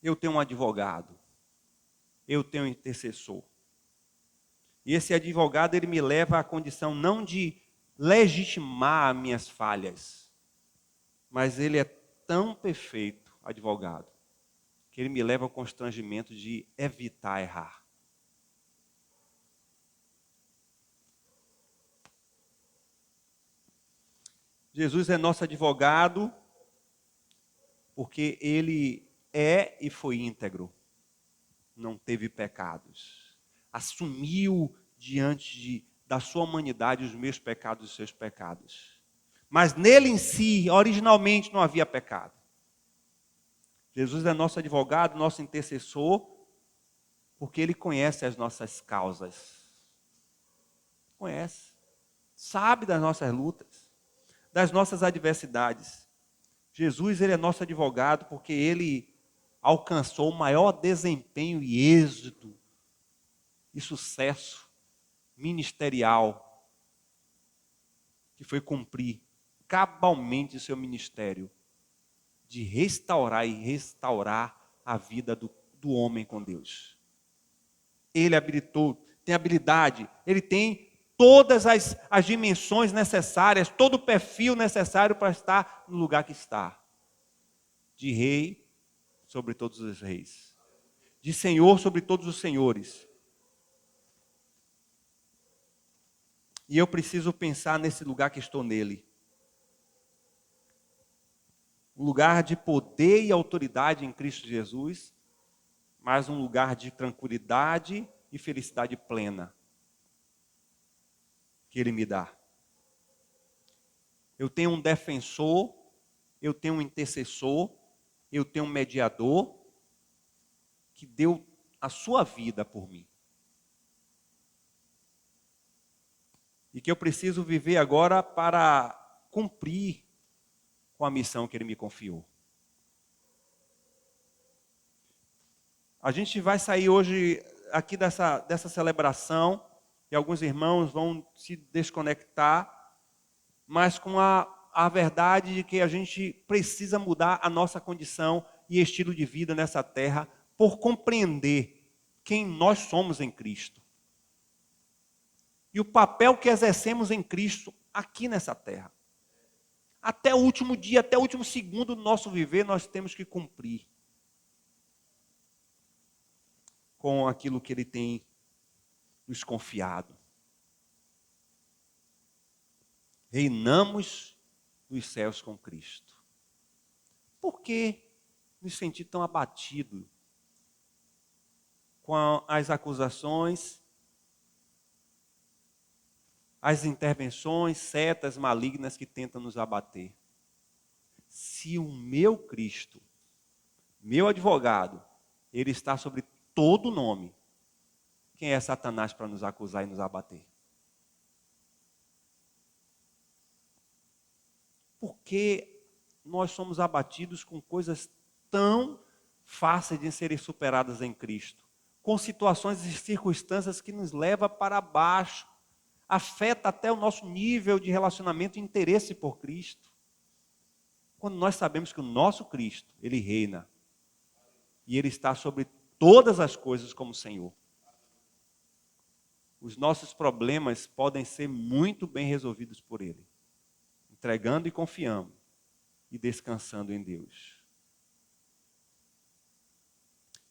Eu tenho um advogado, eu tenho um intercessor. E esse advogado, ele me leva à condição não de legitimar minhas falhas, mas ele é tão perfeito, advogado, que ele me leva ao constrangimento de evitar errar. Jesus é nosso advogado porque ele é e foi íntegro, não teve pecados, assumiu diante da sua humanidade os meus pecados e os seus pecados. Mas nele em si, originalmente, não havia pecado. Jesus é nosso advogado, nosso intercessor, porque ele conhece as nossas causas. Conhece. Sabe das nossas lutas, das nossas adversidades. Jesus, ele é nosso advogado porque ele alcançou o maior desempenho e êxito e sucesso ministerial, que foi cumprir cabalmente o seu ministério de restaurar a vida do homem com Deus. Ele habilitou, tem habilidade, ele tem todas as dimensões necessárias, todo o perfil necessário para estar no lugar que está. De rei sobre todos os reis. De senhor sobre todos os senhores. E eu preciso pensar nesse lugar que estou nele. Um lugar de poder e autoridade em Cristo Jesus, mas um lugar de tranquilidade e felicidade plena que Ele me dá. Eu tenho um defensor, eu tenho um intercessor, eu tenho um mediador que deu a sua vida por mim. E que eu preciso viver agora para cumprir com a missão que Ele me confiou. A gente vai sair hoje aqui dessa celebração e alguns irmãos vão se desconectar, mas com a verdade de que a gente precisa mudar a nossa condição e estilo de vida nessa terra por compreender quem nós somos em Cristo. E o papel que exercemos em Cristo aqui nessa terra. Até o último dia, até o último segundo do nosso viver, nós temos que cumprir com aquilo que Ele tem nos confiado. Reinamos nos céus com Cristo. Por que me sentir tão abatido com as acusações, as intervenções, setas malignas que tentam nos abater? Se o meu Cristo, meu advogado, ele está sobre todo nome, quem é Satanás para nos acusar e nos abater? Por que nós somos abatidos com coisas tão fáceis de serem superadas em Cristo? Com situações e circunstâncias que nos levam para baixo, afeta até o nosso nível de relacionamento e interesse por Cristo. Quando nós sabemos que o nosso Cristo, Ele reina, e Ele está sobre todas as coisas como Senhor. Os nossos problemas podem ser muito bem resolvidos por Ele. Entregando e confiando, e descansando em Deus.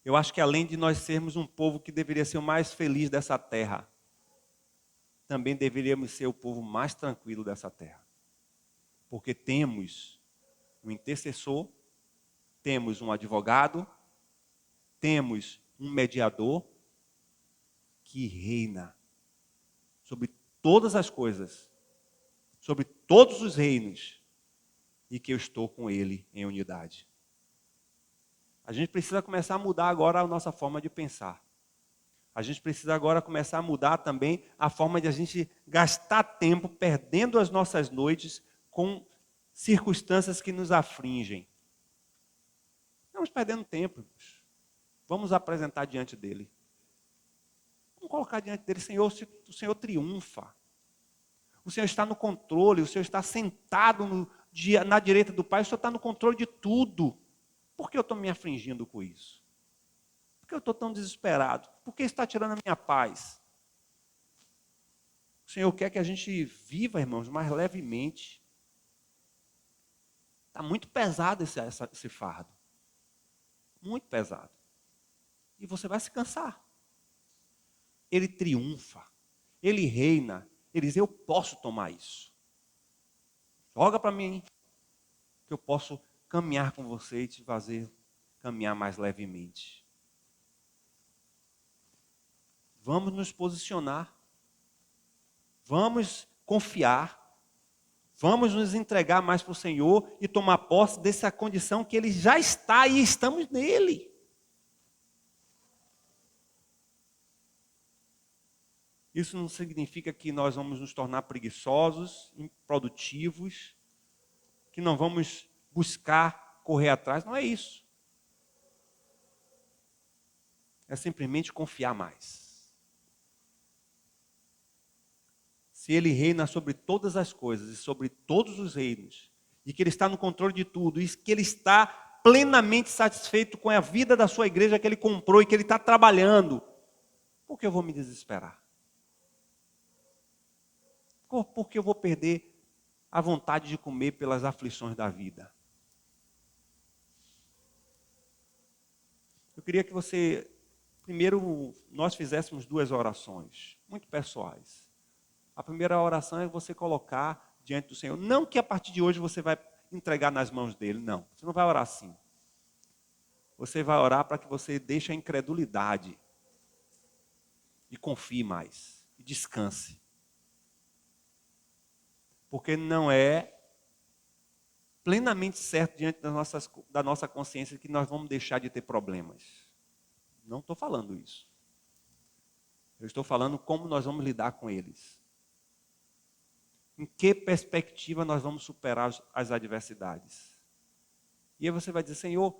Eu acho que além de nós sermos um povo que deveria ser o mais feliz dessa terra, também deveríamos ser o povo mais tranquilo dessa terra. Porque temos um intercessor, temos um advogado, temos um mediador que reina sobre todas as coisas, sobre todos os reinos, e que eu estou com Ele em unidade. A gente precisa começar a mudar agora a nossa forma de pensar. A gente precisa agora começar a mudar também a forma de a gente gastar tempo perdendo as nossas noites com circunstâncias que nos afligem. Estamos perdendo tempo. Vamos apresentar diante dEle. Vamos colocar diante dEle, Senhor, o Senhor triunfa. O Senhor está no controle, o Senhor está sentado na direita do Pai, o Senhor está no controle de tudo. Por que eu estou me afligindo com isso? Por que eu estou tão desesperado? Por que está tirando a minha paz? O Senhor quer que a gente viva, irmãos, mais levemente. Está muito pesado esse fardo. Muito pesado. E você vai se cansar. Ele triunfa. Ele reina. Ele diz, eu posso tomar isso. Joga para mim, que eu posso caminhar com você e te fazer caminhar mais levemente. Vamos nos posicionar. Vamos confiar. Vamos nos entregar mais para o Senhor e tomar posse dessa condição que Ele já está e estamos nele. Isso não significa que nós vamos nos tornar preguiçosos, improdutivos, que não vamos buscar correr atrás. Não é isso. É simplesmente confiar mais. Se Ele reina sobre todas as coisas e sobre todos os reinos, e que Ele está no controle de tudo, e que Ele está plenamente satisfeito com a vida da sua igreja que Ele comprou e que Ele está trabalhando, por que eu vou me desesperar? Por que eu vou perder a vontade de comer pelas aflições da vida? Eu queria que você, primeiro, nós fizéssemos 2 orações, muito pessoais. A primeira oração é você colocar diante do Senhor. Não que a partir de hoje você vai entregar nas mãos dele, não. Você não vai orar assim. Você vai orar para que você deixe a incredulidade e confie mais, e descanse. Porque não é plenamente certo diante da nossa consciência que nós vamos deixar de ter problemas. Não estou falando isso. Eu estou falando como nós vamos lidar com eles. Em que perspectiva nós vamos superar as adversidades. E aí você vai dizer, Senhor,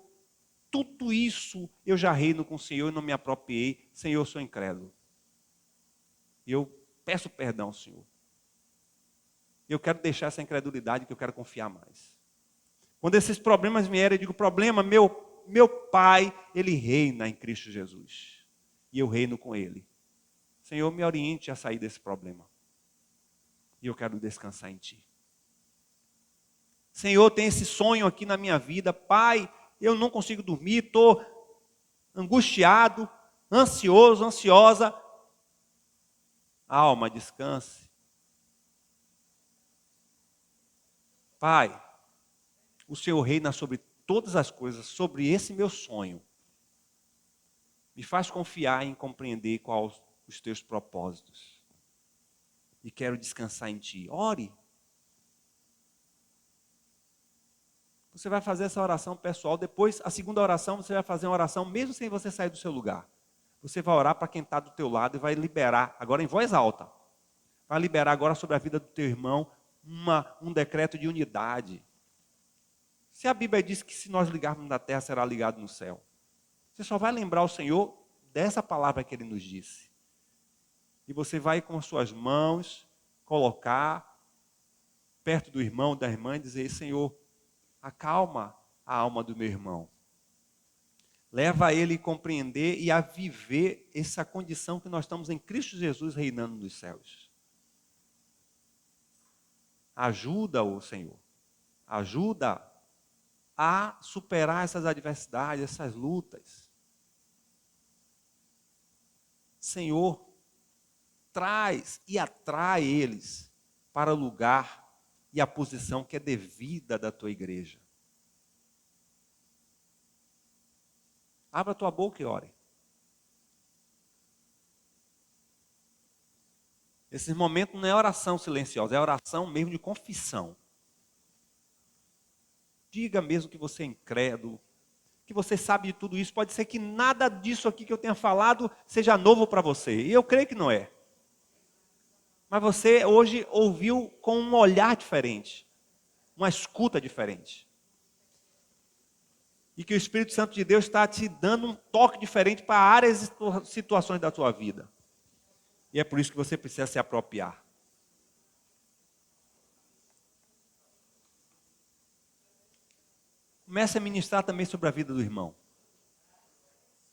tudo isso eu já reino com o Senhor e não me apropriei. Senhor, eu sou incrédulo. E eu peço perdão, Senhor. Eu quero deixar essa incredulidade que eu quero confiar mais. Quando esses problemas vierem, eu digo, problema, meu Pai, Ele reina em Cristo Jesus. E eu reino com Ele. Senhor, me oriente a sair desse problema. E eu quero descansar em Ti. Senhor, tem esse sonho aqui na minha vida. Pai, eu não consigo dormir, estou angustiado, ansioso, ansiosa. Alma, descanse. Pai, o Senhor reina sobre todas as coisas, sobre esse meu sonho. Me faz confiar em compreender quais os teus propósitos. E quero descansar em Ti. Ore. Você vai fazer essa oração pessoal. Depois, a segunda oração, você vai fazer uma oração mesmo sem você sair do seu lugar. Você vai orar para quem está do teu lado e vai liberar, agora em voz alta. Vai liberar agora sobre a vida do teu irmão um decreto de unidade. Se a Bíblia diz que se nós ligarmos na terra, será ligado no céu. Você só vai lembrar o Senhor dessa palavra que Ele nos disse. E você vai com as suas mãos colocar perto do irmão, da irmã e dizer, Senhor, acalma a alma do meu irmão. Leva ele a compreender e a viver essa condição que nós estamos em Cristo Jesus reinando nos céus. Ajuda-o, Senhor. Ajuda a superar essas adversidades, essas lutas. Senhor, traz e atrai eles para o lugar e a posição que é devida da tua igreja. Abra a tua boca e ore. Esse momento não é oração silenciosa, é oração mesmo de confissão. Diga mesmo que você é incrédulo, que você sabe de tudo isso. Pode ser que nada disso aqui que eu tenha falado seja novo para você. E eu creio que não é. Mas você hoje ouviu com um olhar diferente, uma escuta diferente. E que o Espírito Santo de Deus está te dando um toque diferente para áreas e situações da tua vida. E é por isso que você precisa se apropriar. Comece a ministrar também sobre a vida do irmão.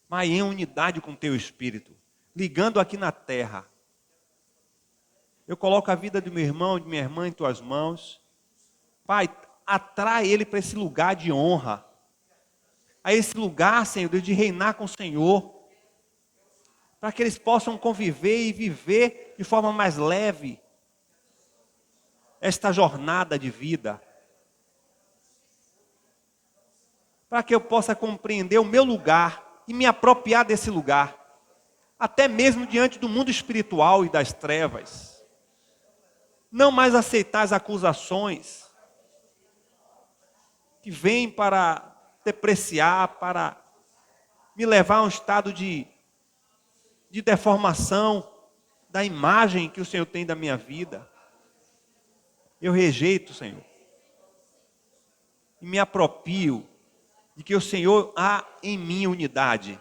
Mas em unidade com o teu espírito. Ligando aqui na terra. Eu coloco a vida do meu irmão, de minha irmã em tuas mãos. Pai, atrai ele para esse lugar de honra. A esse lugar, Senhor Deus, de reinar com o Senhor. Para que eles possam conviver e viver de forma mais leve esta jornada de vida. Para que eu possa compreender o meu lugar e me apropriar desse lugar. Até mesmo diante do mundo espiritual e das trevas. Não mais aceitar as acusações que vêm para depreciar, para me levar a um estado de deformação da imagem que o Senhor tem da minha vida. Eu rejeito, Senhor. E me aproprio de que o Senhor há em mim unidade.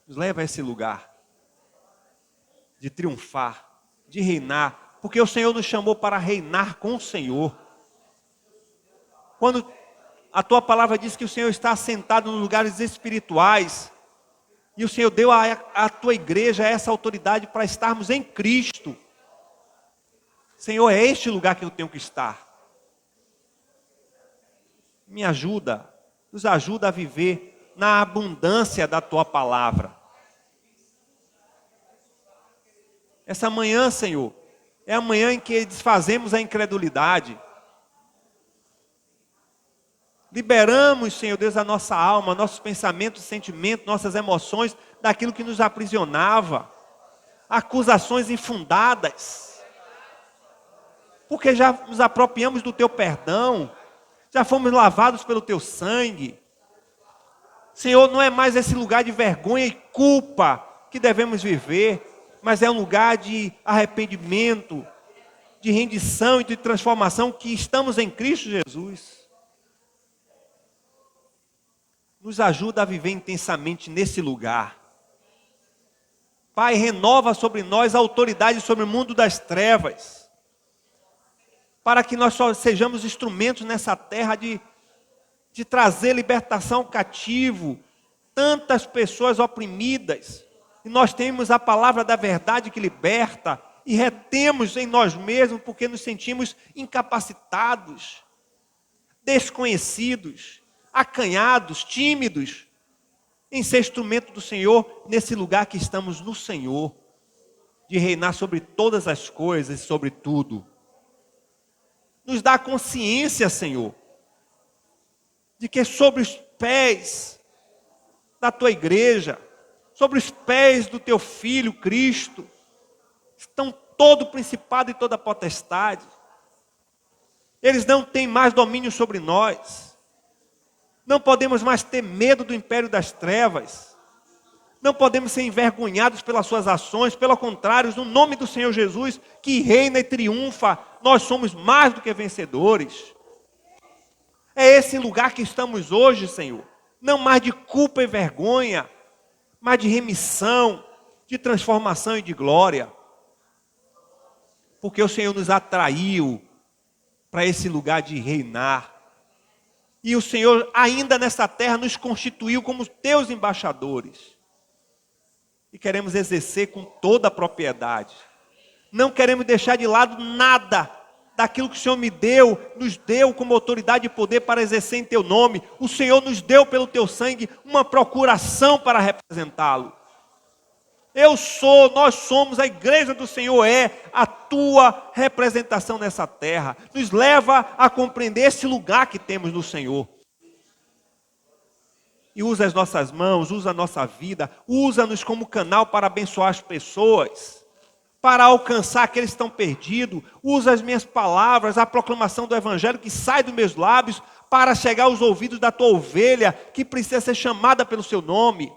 Nos leva a esse lugar de triunfar, de reinar, porque o Senhor nos chamou para reinar com o Senhor. Quando a tua palavra diz que o Senhor está assentado nos lugares espirituais, e o Senhor deu à tua igreja essa autoridade para estarmos em Cristo. Senhor, é este lugar que eu tenho que estar. Me ajuda, nos ajuda a viver na abundância da tua palavra. Essa manhã, Senhor, é a manhã em que desfazemos a incredulidade. Liberamos, Senhor Deus, a nossa alma, nossos pensamentos, sentimentos, nossas emoções, daquilo que nos aprisionava. Acusações infundadas. Porque já nos apropriamos do teu perdão. Já fomos lavados pelo teu sangue. Senhor, não é mais esse lugar de vergonha e culpa que devemos viver, mas é um lugar de arrependimento, de rendição e de transformação que estamos em Cristo Jesus. Nos ajuda a viver intensamente nesse lugar. Pai, renova sobre nós a autoridade sobre o mundo das trevas, para que nós só sejamos instrumentos nessa terra de trazer libertação ao cativo, tantas pessoas oprimidas, e nós temos a palavra da verdade que liberta, e retemos em nós mesmos, porque nos sentimos incapacitados, desconhecidos, acanhados, tímidos, em ser instrumento do Senhor, nesse lugar que estamos no Senhor, de reinar sobre todas as coisas e sobre tudo. Nos dá consciência, Senhor, de que sobre os pés da tua igreja, sobre os pés do teu Filho Cristo, estão todo o principado e toda a potestade. Eles não têm mais domínio sobre nós. Não podemos mais ter medo do império das trevas. Não podemos ser envergonhados pelas suas ações. Pelo contrário, no nome do Senhor Jesus, que reina e triunfa, nós somos mais do que vencedores. É esse lugar que estamos hoje, Senhor. Não mais de culpa e vergonha, mas de remissão, de transformação e de glória. Porque o Senhor nos atraiu para esse lugar de reinar. E o Senhor, ainda nessa terra, nos constituiu como teus embaixadores. E queremos exercer com toda a propriedade. Não queremos deixar de lado nada daquilo que o Senhor nos deu como autoridade e poder para exercer em teu nome. O Senhor nos deu pelo teu sangue uma procuração para representá-lo. Nós somos, a igreja do Senhor é a tua representação nessa terra. Nos leva a compreender esse lugar que temos no Senhor. E usa as nossas mãos, usa a nossa vida, usa-nos como canal para abençoar as pessoas, para alcançar aqueles que estão perdidos. Usa as minhas palavras, a proclamação do Evangelho que sai dos meus lábios, para chegar aos ouvidos da tua ovelha, que precisa ser chamada pelo seu nome.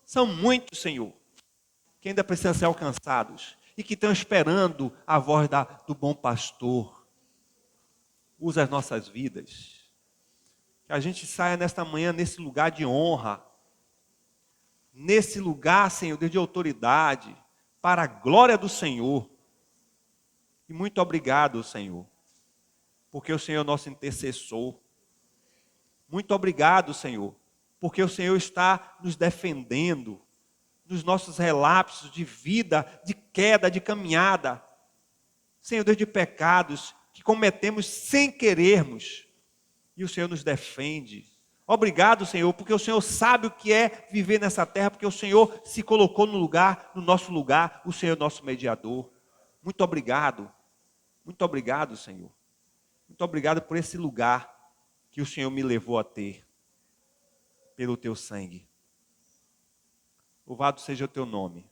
São muitos, Senhor, que ainda precisam ser alcançados e que estão esperando a voz do bom pastor. Usa as nossas vidas. Que a gente saia nesta manhã nesse lugar de honra, nesse lugar, Senhor, de autoridade, para a glória do Senhor. E muito obrigado, Senhor, porque o Senhor é nosso intercessor. Muito obrigado, Senhor, porque o Senhor está nos defendendo. nos nossos relapsos de vida, de queda, de caminhada. Senhor Deus, de pecados que cometemos sem querermos. E o Senhor nos defende. Obrigado, Senhor, porque o Senhor sabe o que é viver nessa terra, porque o Senhor se colocou no nosso lugar, o Senhor é nosso mediador. Muito obrigado, Senhor. Muito obrigado por esse lugar que o Senhor me levou a ter, pelo teu sangue. Louvado seja o teu nome,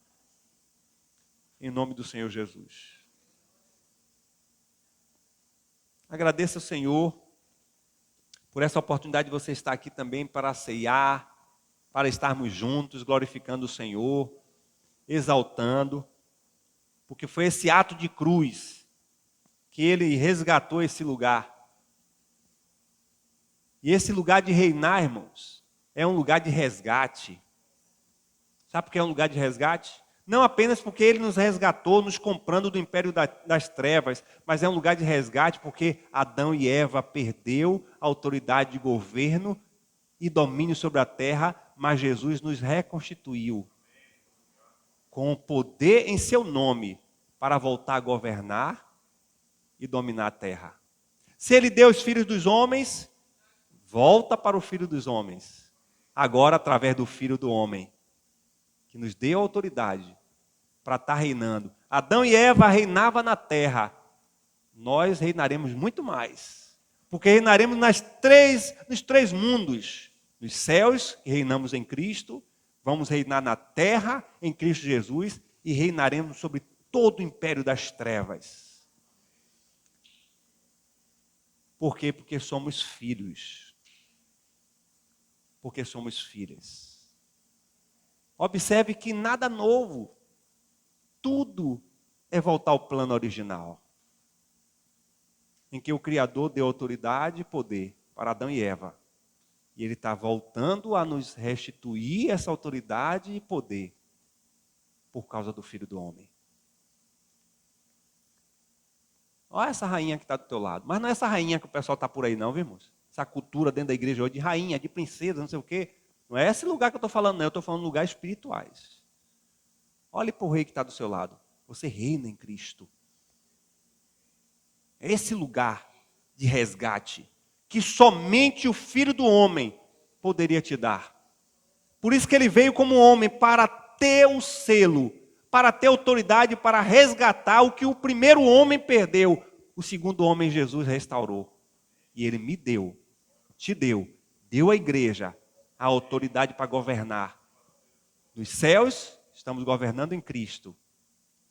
em nome do Senhor Jesus. Agradeço ao Senhor por essa oportunidade de você estar aqui também para ceiar, para estarmos juntos, glorificando o Senhor, exaltando, porque foi esse ato de cruz que Ele resgatou esse lugar. E esse lugar de reinar, irmãos, é um lugar de resgate. Sabe por que é um lugar de resgate? Não apenas porque Ele nos resgatou, nos comprando do império das trevas, mas é um lugar de resgate porque Adão e Eva perdeu a autoridade de governo e domínio sobre a terra, mas Jesus nos reconstituiu com o poder em seu nome para voltar a governar e dominar a terra. Se Ele deu os filhos dos homens, volta para o Filho dos homens, agora através do Filho do homem, que nos deu autoridade para estar reinando. Adão e Eva reinavam na terra. Nós reinaremos muito mais. Porque reinaremos nos três mundos. Nos céus, que reinamos em Cristo. Vamos reinar na terra, em Cristo Jesus. E reinaremos sobre todo o império das trevas. Por quê? Porque somos filhos. Porque somos filhas. Observe que nada novo. Tudo é voltar ao plano original. Em que o Criador deu autoridade e poder para Adão e Eva. E Ele está voltando a nos restituir essa autoridade e poder por causa do Filho do Homem. Olha essa rainha que está do teu lado. Mas não é essa rainha que o pessoal está por aí não, viu, irmãos? Essa cultura dentro da igreja hoje de rainha, de princesa, não sei o quê. Não é esse lugar que eu estou falando, não. Eu estou falando de lugares espirituais. Olhe para o rei que está do seu lado. Você reina em Cristo. É esse lugar de resgate que somente o Filho do Homem poderia te dar. Por isso que Ele veio como homem, para ter o selo, para ter autoridade, para resgatar o que o primeiro homem perdeu. O segundo homem, Jesus, restaurou. E Ele me deu, te deu à igreja a autoridade para governar. Nos céus, estamos governando em Cristo.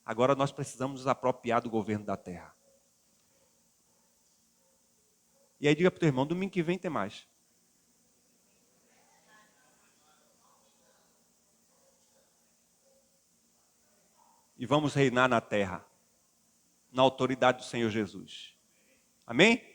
Agora nós precisamos nos apropriar do governo da terra. E aí diga para o teu irmão, domingo que vem tem mais. E vamos reinar na terra, na autoridade do Senhor Jesus. Amém?